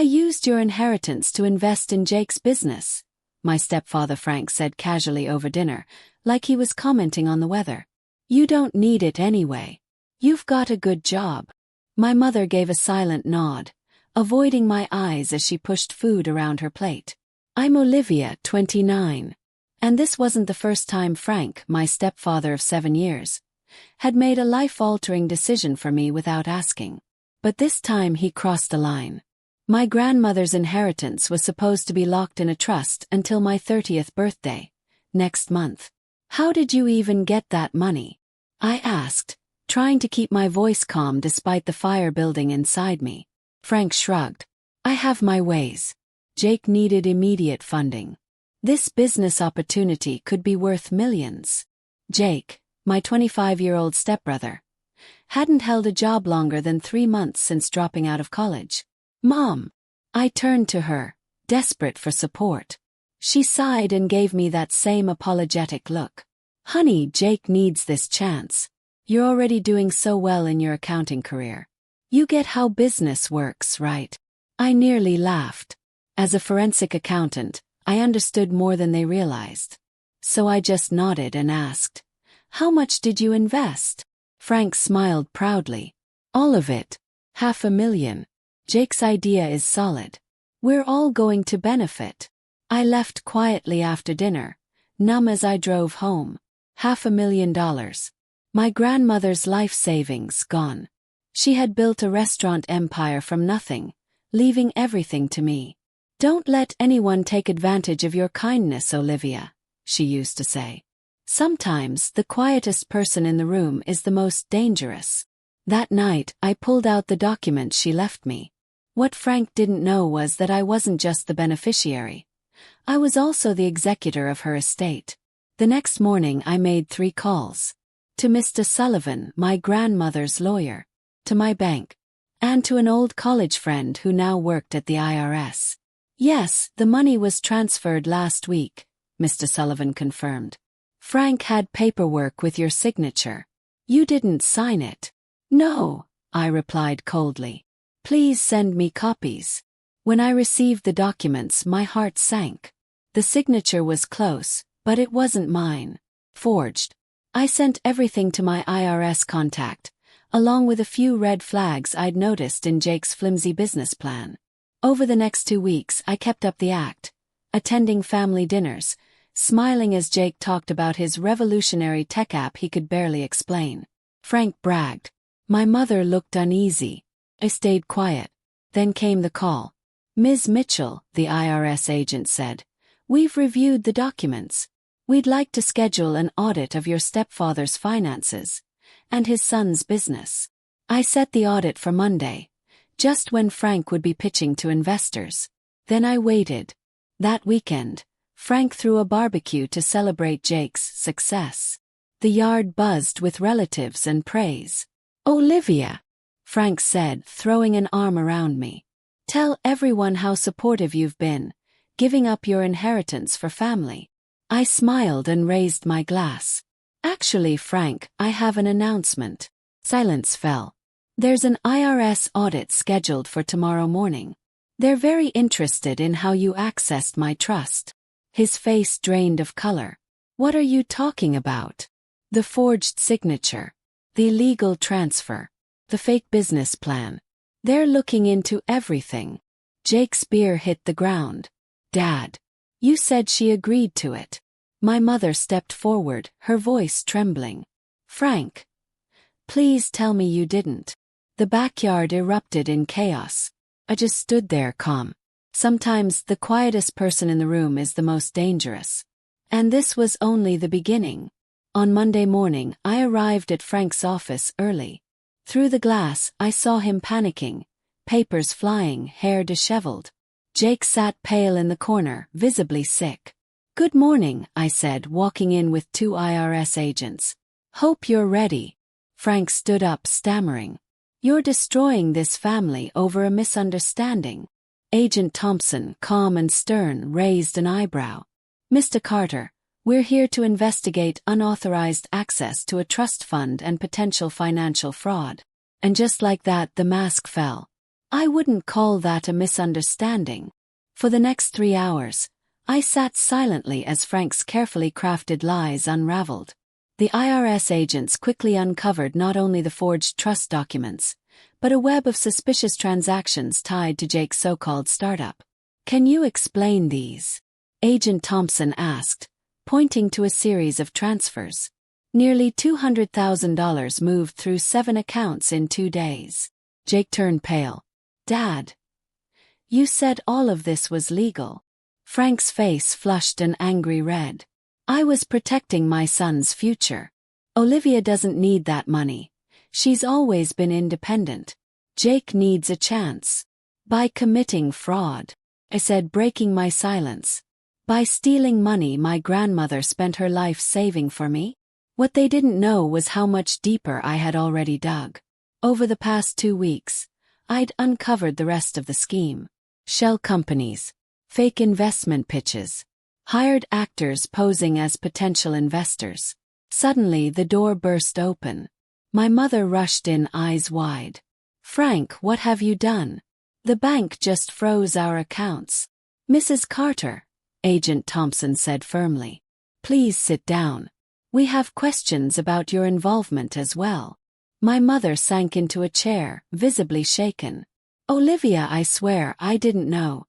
used your inheritance to invest in Jake's business," my stepfather Frank said casually over dinner, like he was commenting on the weather. "You don't need it anyway. You've got a good job." My mother gave a silent nod, avoiding my eyes as she pushed food around her plate. "I'm Olivia, 29. And this wasn't the first time Frank, my stepfather of 7 years, had made a life-altering decision for me without asking. But this time he crossed a line. My grandmother's inheritance was supposed to be locked in a trust until my 30th birthday, next month. "How did you even get that money?" I asked, trying to keep my voice calm despite the fire building inside me. Frank shrugged. "I have my ways. Jake needed immediate funding. This business opportunity could be worth millions." Jake, my 25-year-old stepbrother, hadn't held a job longer than 3 months since dropping out of college. "Mom." I turned to her, desperate for support. She sighed and gave me that same apologetic look. "Honey, Jake needs this chance. You're already doing so well in your accounting career. You get how business works, right?" I nearly laughed. As a forensic accountant, I understood more than they realized. So I just nodded and asked, "How much did you invest?" Frank smiled proudly. "All of it. $500,000. Jake's idea is solid. We're all going to benefit." I left quietly after dinner, numb as I drove home. $500,000. My grandmother's life savings gone. She had built a restaurant empire from nothing, leaving everything to me. "Don't let anyone take advantage of your kindness, Olivia," she used to say. "Sometimes the quietest person in the room is the most dangerous." That night, I pulled out the document she left me. What Frank didn't know was that I wasn't just the beneficiary. I was also the executor of her estate. The next morning I made 3 calls. To Mr. Sullivan, my grandmother's lawyer, to my bank, and to an old college friend who now worked at the IRS. "Yes, the money was transferred last week," Mr. Sullivan confirmed. "Frank had paperwork with your signature. You didn't sign it." "No," I replied coldly. "Please send me copies." When I received the documents, my heart sank. The signature was close, but it wasn't mine. Forged. I sent everything to my IRS contact, along with a few red flags I'd noticed in Jake's flimsy business plan. Over the next 2 weeks, I kept up the act, attending family dinners, smiling as Jake talked about his revolutionary tech app he could barely explain. Frank bragged. My mother looked uneasy. I stayed quiet. Then came the call. "Ms. Mitchell," the IRS agent said, "we've reviewed the documents. We'd like to schedule an audit of your stepfather's finances and his son's business." I set the audit for Monday, just when Frank would be pitching to investors. Then I waited. That weekend, Frank threw a barbecue to celebrate Jake's success. The yard buzzed with relatives and praise. "Olivia," Frank said, throwing an arm around me. "Tell everyone how supportive you've been, giving up your inheritance for family." I smiled and raised my glass. "Actually, Frank, I have an announcement." Silence fell. "There's an IRS audit scheduled for tomorrow morning. They're very interested in how you accessed my trust." His face drained of color. "What are you talking about?" "The forged signature. The illegal transfer. The fake business plan. They're looking into everything." Jake's beer hit the ground. "Dad, you said she agreed to it." My mother stepped forward, her voice trembling. "Frank, please tell me you didn't." The backyard erupted in chaos. I just stood there calm. Sometimes the quietest person in the room is the most dangerous. And this was only the beginning. On Monday morning, I arrived at Frank's office early. Through the glass, I saw him panicking, papers flying, hair disheveled. Jake sat pale in the corner, visibly sick. "Good morning," I said, walking in with 2 IRS agents. "Hope you're ready." Frank stood up, stammering. "You're destroying this family over a misunderstanding." Agent Thompson, calm and stern, raised an eyebrow. "Mr. Carter, we're here to investigate unauthorized access to a trust fund and potential financial fraud." And just like that, the mask fell. I wouldn't call that a misunderstanding. For the next 3 hours, I sat silently as Frank's carefully crafted lies unraveled. The IRS agents quickly uncovered not only the forged trust documents, but a web of suspicious transactions tied to Jake's so-called startup. Can you explain these? Agent Thompson asked, pointing to a series of transfers. Nearly $200,000 moved through 7 accounts in 2 days. Jake turned pale. Dad, you said all of this was legal. Frank's face flushed an angry red. I was protecting my son's future. Olivia doesn't need that money. She's always been independent. Jake needs a chance. By committing fraud, I said, breaking my silence. By stealing money my grandmother spent her life saving for me? What they didn't know was how much deeper I had already dug. Over the past 2 weeks, I'd uncovered the rest of the scheme. Shell companies, fake investment pitches, hired actors posing as potential investors. Suddenly the door burst open. My mother rushed in, eyes wide. Frank, what have you done? The bank just froze our accounts. Mrs. Carter, Agent Thompson said firmly. Please sit down. We have questions about your involvement as well. My mother sank into a chair, visibly shaken. Olivia, I swear I didn't know.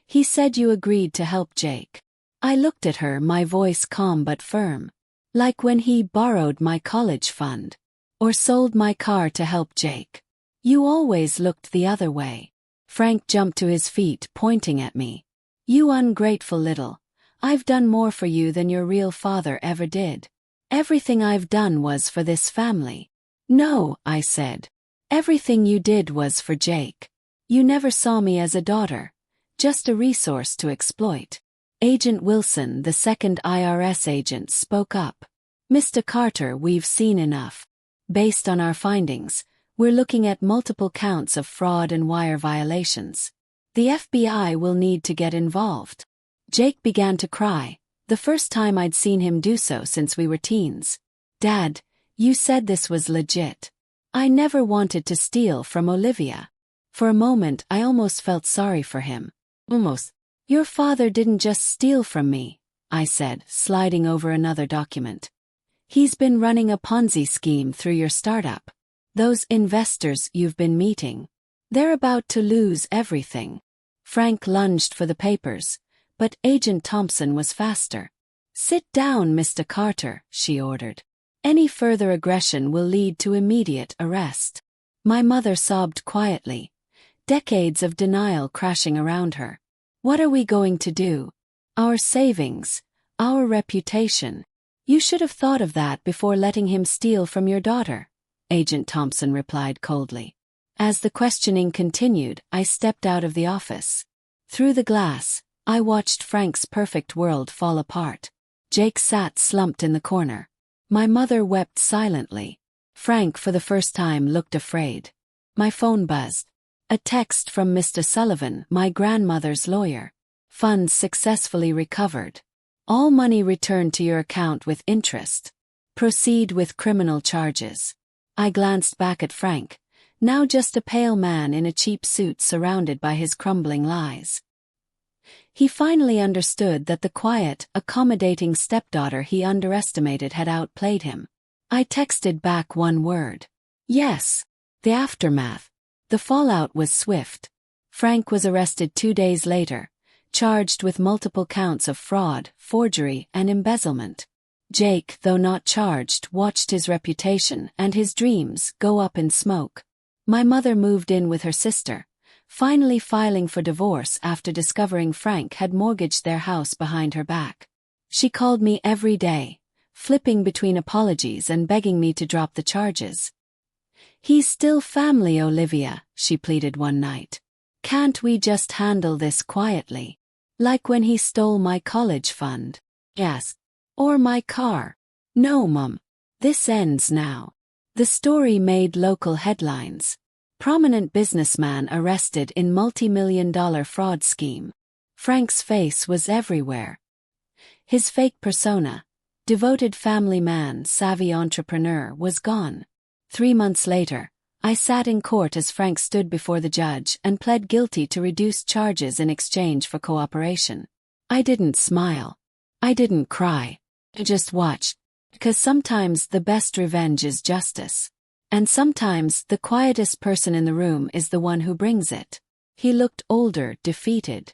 He said you agreed to help Jake. I looked at her, my voice calm but firm. Like when he borrowed my college fund. Or sold my car to help Jake. You always looked the other way. Frank jumped to his feet, pointing at me. You ungrateful little. I've done more for you than your real father ever did. Everything I've done was for this family. No, I said. Everything you did was for Jake. You never saw me as a daughter. Just a resource to exploit. Agent Wilson, the second IRS agent, spoke up. Mr. Carter, we've seen enough. Based on our findings, we're looking at multiple counts of fraud and wire violations. The FBI will need to get involved. Jake began to cry, the first time I'd seen him do so since we were teens. Dad, you said this was legit. I never wanted to steal from Olivia. For a moment I almost felt sorry for him. Almost. Your father didn't just steal from me, I said, sliding over another document. He's been running a Ponzi scheme through your startup. Those investors you've been meeting. They're about to lose everything. Frank lunged for the papers, but Agent Thompson was faster. Sit down, Mr. Carter, she ordered. Any further aggression will lead to immediate arrest. My mother sobbed quietly, decades of denial crashing around her. What are we going to do? Our savings, our reputation. You should have thought of that before letting him steal from your daughter, Agent Thompson replied coldly. As the questioning continued, I stepped out of the office. Through the glass, I watched Frank's perfect world fall apart. Jake sat slumped in the corner. My mother wept silently. Frank, for the first time, looked afraid. My phone buzzed. A text from Mr. Sullivan, my grandmother's lawyer. Funds successfully recovered. All money returned to your account with interest. Proceed with criminal charges. I glanced back at Frank, now just a pale man in a cheap suit surrounded by his crumbling lies. He finally understood that the quiet, accommodating stepdaughter he underestimated had outplayed him. I texted back one word. Yes. The aftermath. The fallout was swift. Frank was arrested 2 days later, charged with multiple counts of fraud, forgery, and embezzlement. Jake, though not charged, watched his reputation and his dreams go up in smoke. My mother moved in with her sister, finally filing for divorce after discovering Frank had mortgaged their house behind her back. She called me every day, flipping between apologies and begging me to drop the charges. He's still family, Olivia, she pleaded one night. Can't we just handle this quietly? Like when he stole my college fund. Yes. Or my car. No, Mum. This ends now. The story made local headlines. Prominent businessman arrested in multi-million-dollar fraud scheme. Frank's face was everywhere. His fake persona, devoted family man, savvy entrepreneur, was gone. 3 months later, I sat in court as Frank stood before the judge and pled guilty to reduced charges in exchange for cooperation. I didn't smile. I didn't cry. I just watched. Because sometimes the best revenge is justice. And sometimes the quietest person in the room is the one who brings it. He looked older, defeated.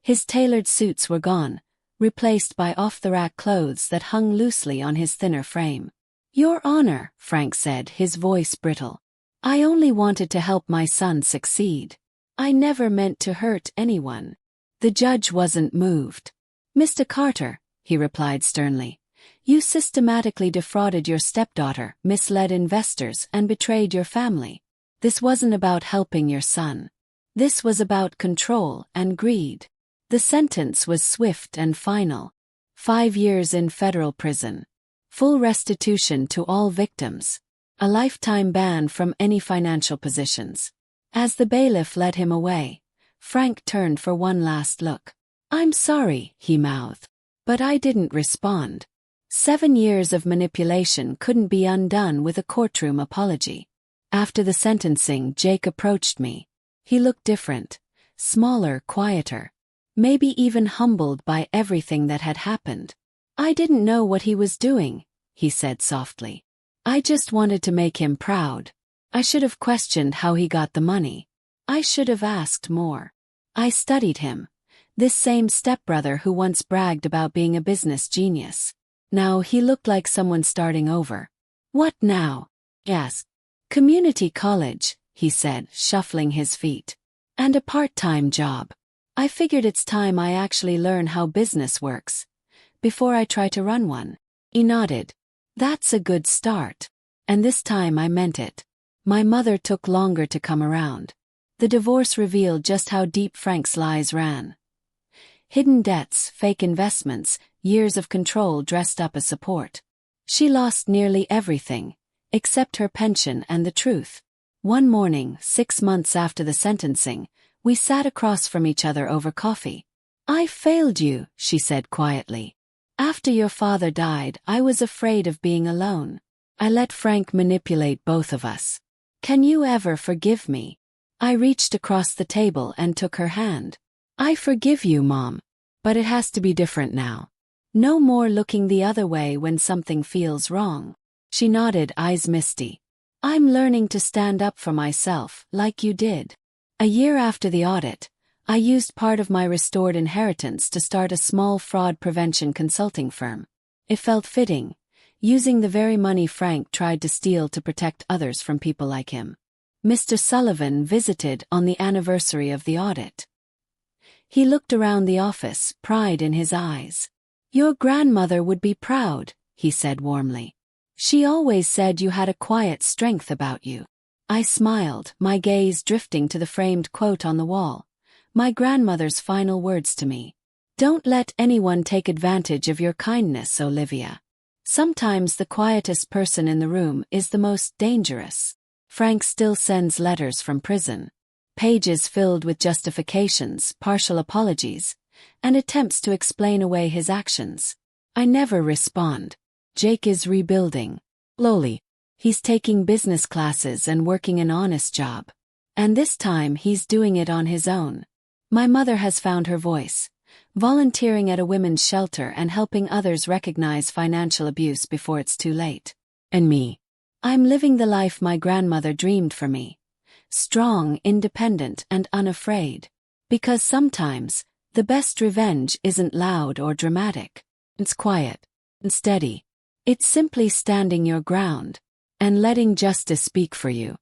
His tailored suits were gone, replaced by off-the-rack clothes that hung loosely on his thinner frame. "Your Honor," Frank said, his voice brittle. "I only wanted to help my son succeed. I never meant to hurt anyone." The judge wasn't moved. "Mr. Carter," he replied sternly, "you systematically defrauded your stepdaughter, misled investors, and betrayed your family. This wasn't about helping your son. This was about control and greed." The sentence was swift and final. 5 years in federal prison. Full restitution to all victims. A lifetime ban from any financial positions. As the bailiff led him away, Frank turned for one last look. "I'm sorry," he mouthed. But I didn't respond. 7 years of manipulation couldn't be undone with a courtroom apology. After the sentencing, Jake approached me. He looked different. Smaller, quieter. Maybe even humbled by everything that had happened. "I didn't know what he was doing," he said softly. "I just wanted to make him proud. I should have questioned how he got the money. I should have asked more. I studied him. This same stepbrother who once bragged about being a business genius. Now he looked like someone starting over." "What now?" I asked. "Community college," he said, shuffling his feet. "And a part-time job. I figured it's time I actually learn how business works. Before I try to run one." He nodded. "That's a good start." And this time I meant it. My mother took longer to come around. The divorce revealed just how deep Frank's lies ran. Hidden debts, fake investments, years of control dressed up as support. She lost nearly everything, except her pension and the truth. One morning, 6 months after the sentencing, we sat across from each other over coffee. "I failed you," she said quietly. "After your father died, I was afraid of being alone. I let Frank manipulate both of us. Can you ever forgive me?" I reached across the table and took her hand. "I forgive you, Mom. But it has to be different now. No more looking the other way when something feels wrong." She nodded, eyes misty. "I'm learning to stand up for myself, like you did." A year after the audit, I used part of my restored inheritance to start a small fraud prevention consulting firm. It felt fitting, using the very money Frank tried to steal to protect others from people like him. Mr. Sullivan visited on the anniversary of the audit. He looked around the office, pride in his eyes. "Your grandmother would be proud," he said warmly. "She always said you had a quiet strength about you." I smiled, my gaze drifting to the framed quote on the wall. My grandmother's final words to me. "Don't let anyone take advantage of your kindness, Olivia. Sometimes the quietest person in the room is the most dangerous." Frank still sends letters from prison. Pages filled with justifications, partial apologies, and attempts to explain away his actions. I never respond. Jake is rebuilding. Slowly. He's taking business classes and working an honest job. And this time he's doing it on his own. My mother has found her voice, volunteering at a women's shelter and helping others recognize financial abuse before it's too late. And me. I'm living the life my grandmother dreamed for me. Strong, independent, and unafraid. Because sometimes, the best revenge isn't loud or dramatic. It's quiet and steady. It's simply standing your ground and letting justice speak for you.